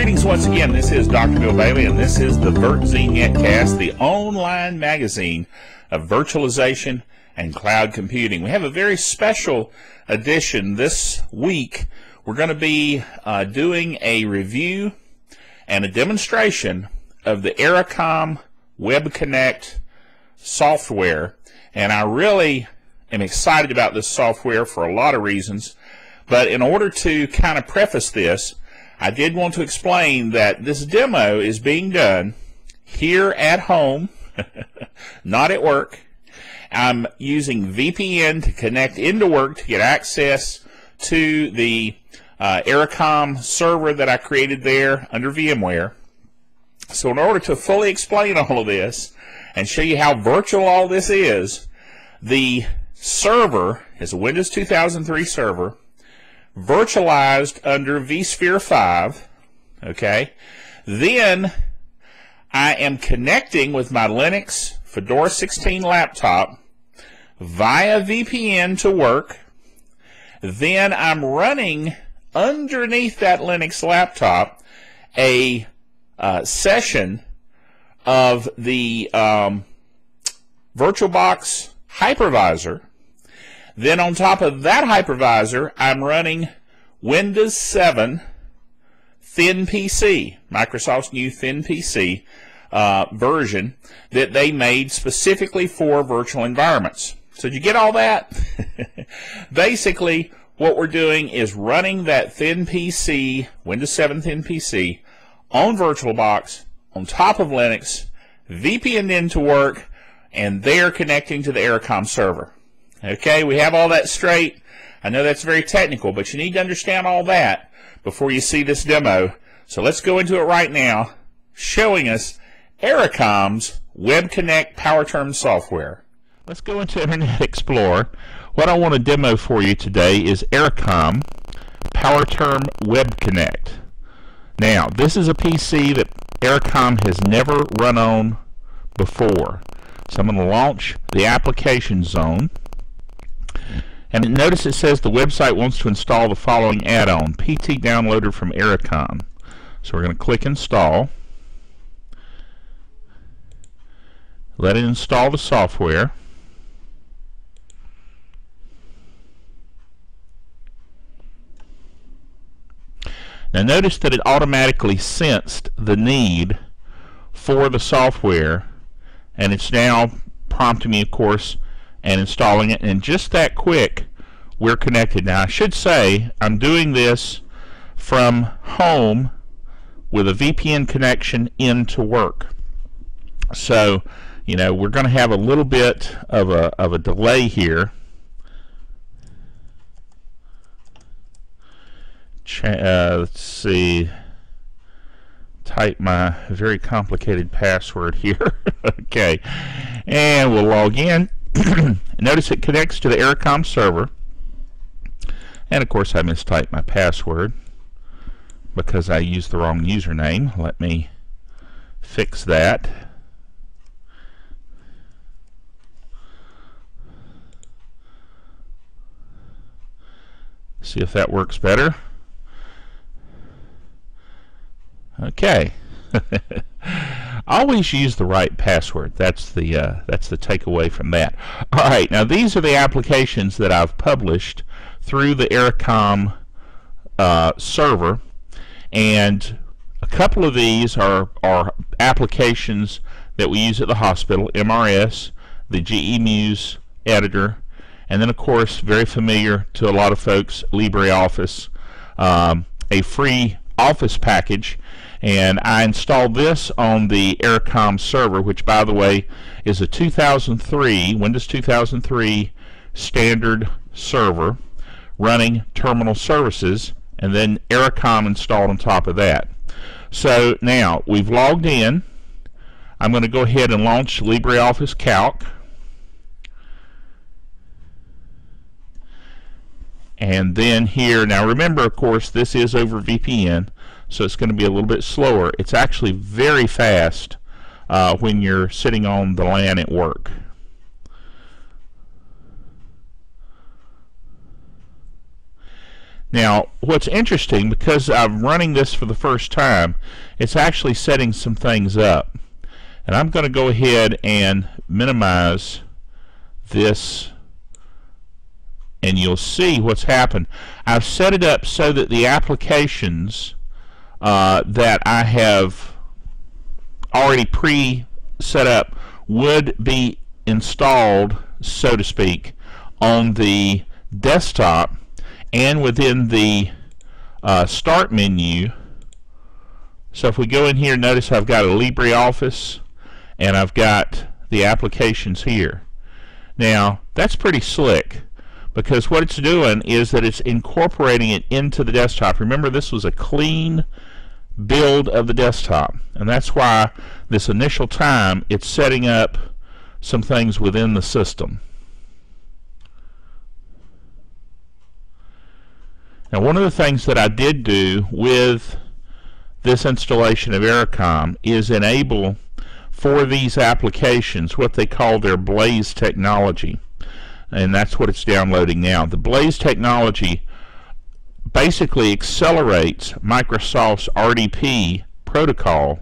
Greetings once again. This is Dr. Bill Bailey, and this is the VirtZ Netcast, the online magazine of virtualization and cloud computing. We have a very special edition this week. We're going to be doing a review and a demonstration of the Ericom Web Connect software, and I really am excited about this software for a lot of reasons. But in order to kind of preface this, I did want to explain that this demo is being done here at home, not at work. I'm using VPN to connect into work to get access to the Ericom server that I created there under VMware. So in order to fully explain all of this and show you how virtual all this is, the server is a Windows 2003 server, virtualized under vSphere 5, okay? Then I am connecting with my Linux Fedora 16 laptop via VPN to work. Then I'm running underneath that Linux laptop a session of the VirtualBox hypervisor. Then on top of that hypervisor, I'm running Windows 7 Thin PC, Microsoft's new Thin PC version that they made specifically for virtual environments. So did you get all that? Basically, what we're doing is running that Thin PC, Windows 7 Thin PC, on VirtualBox, on top of Linux, VPN into work, and they're connecting to the Ericom server. Okay, we have all that straight. I know that's very technical, but you need to understand all that before you see this demo. So let's go into it right now, showing us Ericom's Web Connect PowerTerm software. Let's go into Internet Explorer. What I want to demo for you today is Ericom PowerTerm Web Connect. Now, this is a PC that Ericom has never run on before. So I'm going to launch the application zone. And notice it says the website wants to install the following add-on, PT Downloader from Ericom. So we're going to click Install. Let it install the software. Now notice that it automatically sensed the need for the software, and it's now prompting me, of course, and installing it, and just that quick we're connected. Now I should say I'm doing this from home with a VPN connection into work, so you know we're going to have a little bit of a delay here. Let's see, type my very complicated password here. Okay, and we'll log in. Notice it connects to the Ericom server, and of course I mistyped my password because I used the wrong username. Let me fix that. See if that works better. Okay. Always use the right password. That's the takeaway from that. All right, now these are the applications that I've published through the Ericom server, and a couple of these are applications that we use at the hospital: MRS, the GE Muse editor, and then of course very familiar to a lot of folks, LibreOffice, a free Office package. And I installed this on the Ericom server, which by the way is a 2003 Windows 2003 standard server running terminal services, and then Ericom installed on top of that. So now we've logged in. I'm going to go ahead and launch LibreOffice Calc. And then here, now remember, of course, this is over VPN, so it's going to be a little bit slower. It's actually very fast when you're sitting on the LAN at work. Now, what's interesting, because I'm running this for the first time, it's actually setting some things up. And I'm going to go ahead and minimize this, and you'll see what's happened. I've set it up so that the applications that I have already pre-set up would be installed, so to speak, on the desktop and within the start menu. So if we go in here, notice I've got a LibreOffice and I've got the applications here. Now that's pretty slick, because what it's doing is that it's incorporating it into the desktop. Remember, this was a clean build of the desktop, and that's why this initial time it's setting up some things within the system. Now, one of the things that I did do with this installation of Ericom is enable for these applications what they call their Blaze technology, and that's what it's downloading now. The Blaze technology basically accelerates Microsoft's RDP protocol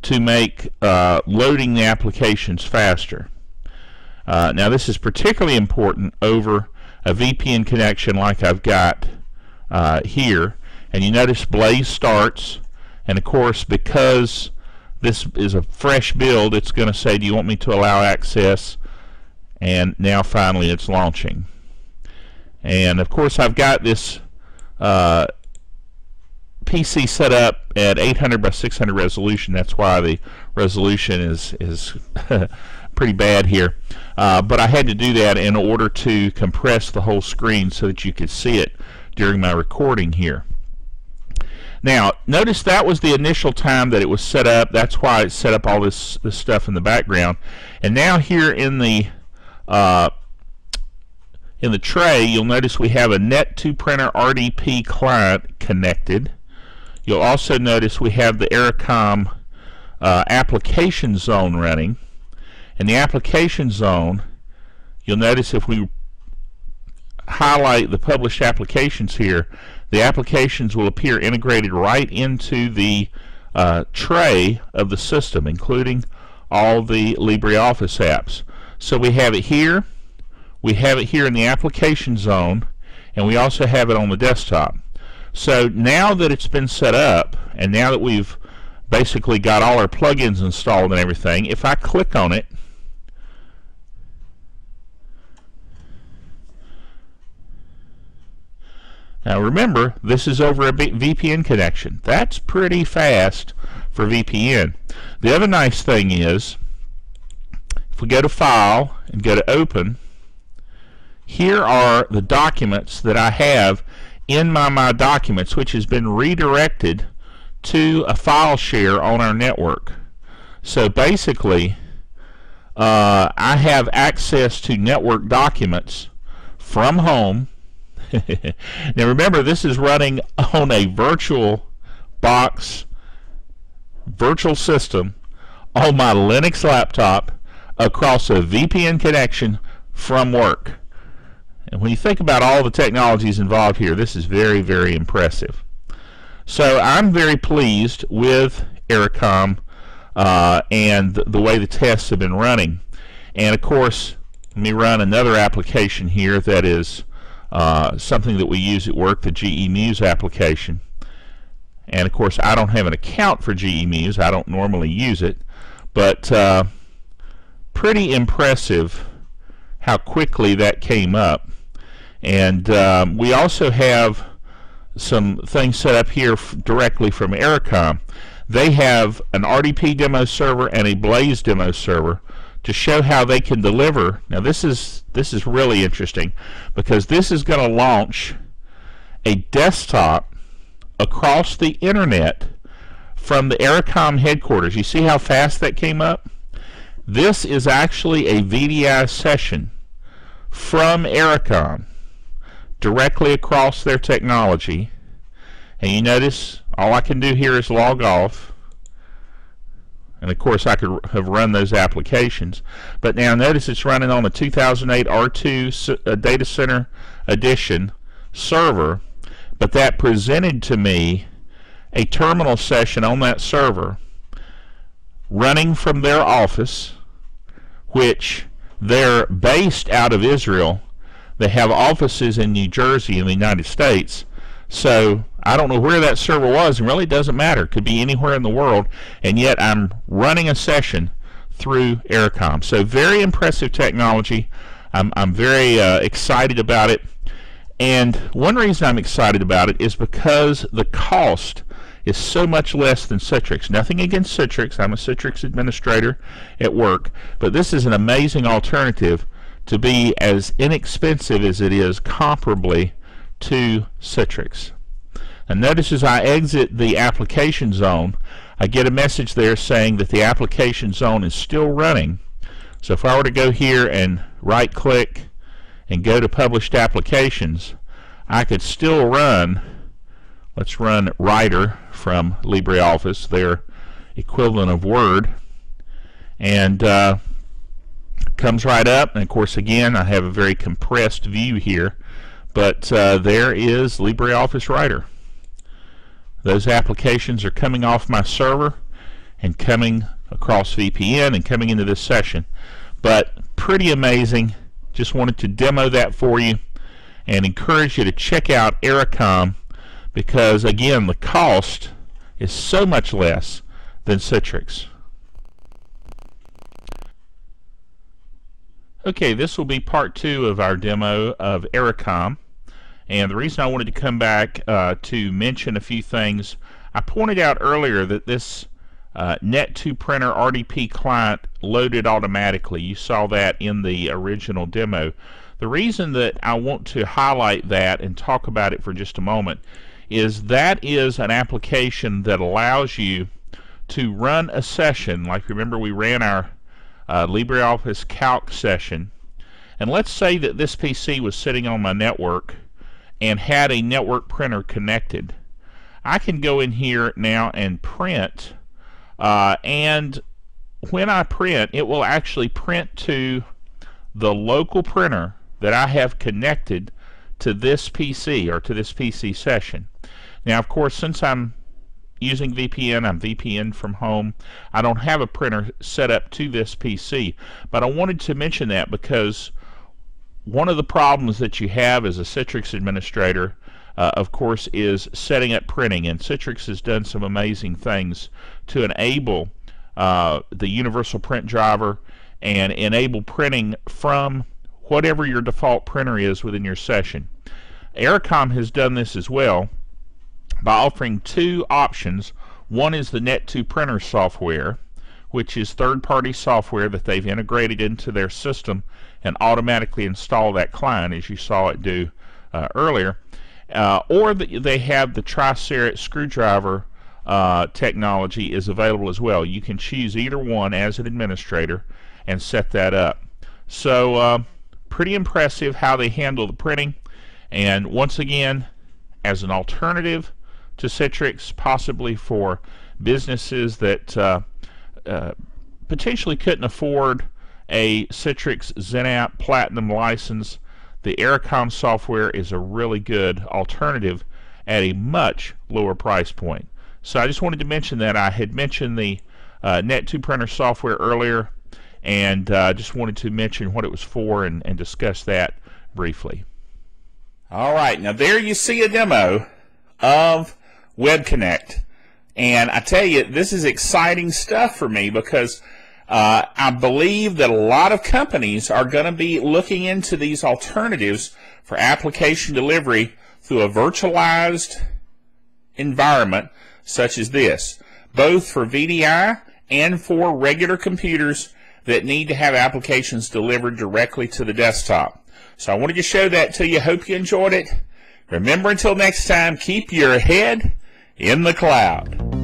to make loading the applications faster. Now, this is particularly important over a VPN connection like I've got here, and you notice Blaze starts, and of course, because this is a fresh build, it's going to say, do you want me to allow access? And now finally it's launching. And of course, I've got this PC set up at 800 by 600 resolution. That's why the resolution is pretty bad here, but I had to do that in order to compress the whole screen so that you could see it during my recording here. Now, notice that was the initial time that it was set up. That's why it set up all this stuff in the background. And now here in the tray, you'll notice we have a Net2Printer RDP client connected. You'll also notice we have the Ericom application zone running. And the application zone, you'll notice if we highlight the published applications here, the applications will appear integrated right into the tray of the system, including all the LibreOffice apps. So we have it here, we have it here in the application zone, and we also have it on the desktop. So now that it's been set up, and now that we've basically got all our plugins installed and everything, if I click on it, now remember, this is over a VPN connection. That's pretty fast for VPN. The other nice thing is, if we go to File and go to Open, here are the documents that I have in my Documents, which has been redirected to a file share on our network. So basically, I have access to network documents from home. Now remember, this is running on a virtual box, virtual system on my Linux laptop across a VPN connection from work. And when you think about all the technologies involved here, this is very, very impressive. So I'm very pleased with Ericom and the way the tests have been running. And of course, let me run another application here that is something that we use at work, the GE Muse application. And of course, I don't have an account for GE Muse. I don't normally use it, but pretty impressive how quickly that came up. And we also have some things set up here directly from Ericom. They have an RDP demo server and a Blaze demo server to show how they can deliver. Now this is really interesting, because this is going to launch a desktop across the internet from the Ericom headquarters. You see how fast that came up? This is actually a VDI session from Ericom directly across their technology. And you notice all I can do here is log off. And of course I could have run those applications, but now notice it's running on a 2008 R2 Data Center Edition server, but that presented to me a terminal session on that server running from their office, which they're based out of Israel. They have offices in New Jersey in the United States. So I don't know where that server was, and really doesn't matter. It could be anywhere in the world, and yet I'm running a session through Aircom. So very impressive technology. I'm very excited about it. And one reason I'm excited about it is because the cost is so much less than Citrix. Nothing against Citrix. I'm a Citrix administrator at work, but this is an amazing alternative to be as inexpensive as it is comparably to Citrix. And notice as I exit the application zone, I get a message there saying that the application zone is still running. So if I were to go here and right click and go to published applications, I could still run, let's run Writer from LibreOffice, their equivalent of Word, and comes right up. And of course, again, I have a very compressed view here, but there is LibreOffice Writer. Those applications are coming off my server and coming across VPN and coming into this session. But pretty amazing. Just wanted to demo that for you and encourage you to check out Aircom, because again, the cost is so much less than Citrix. Okay, this will be part 2 of our demo of Aircom. And the reason I wanted to come back to mention a few things, I pointed out earlier that this Net2 printer RDP client loaded automatically. You saw that in the original demo. The reason that I want to highlight that and talk about it for just a moment is that is an application that allows you to run a session. Like, remember, we ran our LibreOffice Calc session, and let's say that this PC was sitting on my network and had a network printer connected. I can go in here now and print, and when I print, it will actually print to the local printer that I have connected to this PC, or to this PC session. Now, of course, since I'm using VPN, I'm VPN from home, I don't have a printer set up to this PC, but I wanted to mention that because one of the problems that you have as a Citrix administrator, of course, is setting up printing, and Citrix has done some amazing things to enable the universal print driver and enable printing from whatever your default printer is within your session. Aircom has done this as well by offering 2 options. One is the Net2 printer software, which is third-party software that they've integrated into their system and automatically install that client, as you saw it do earlier. Or they have the Tricerat screwdriver technology is available as well. You can choose either one as an administrator and set that up. So pretty impressive how they handle the printing, and once again, as an alternative to Citrix, possibly for businesses that potentially couldn't afford a Citrix XenApp Platinum license, the Aircom software is a really good alternative at a much lower price point. So I just wanted to mention that. I had mentioned the Net2 printer software earlier, and just wanted to mention what it was for and discuss that briefly. All right, now there you see a demo of WebConnect, and I tell you, this is exciting stuff for me because I believe that a lot of companies are going to be looking into these alternatives for application delivery through a virtualized environment such as this, both for VDI and for regular computers that need to have applications delivered directly to the desktop. So I wanted to show that to you. Hope you enjoyed it. Remember, until next time, keep your head in the cloud.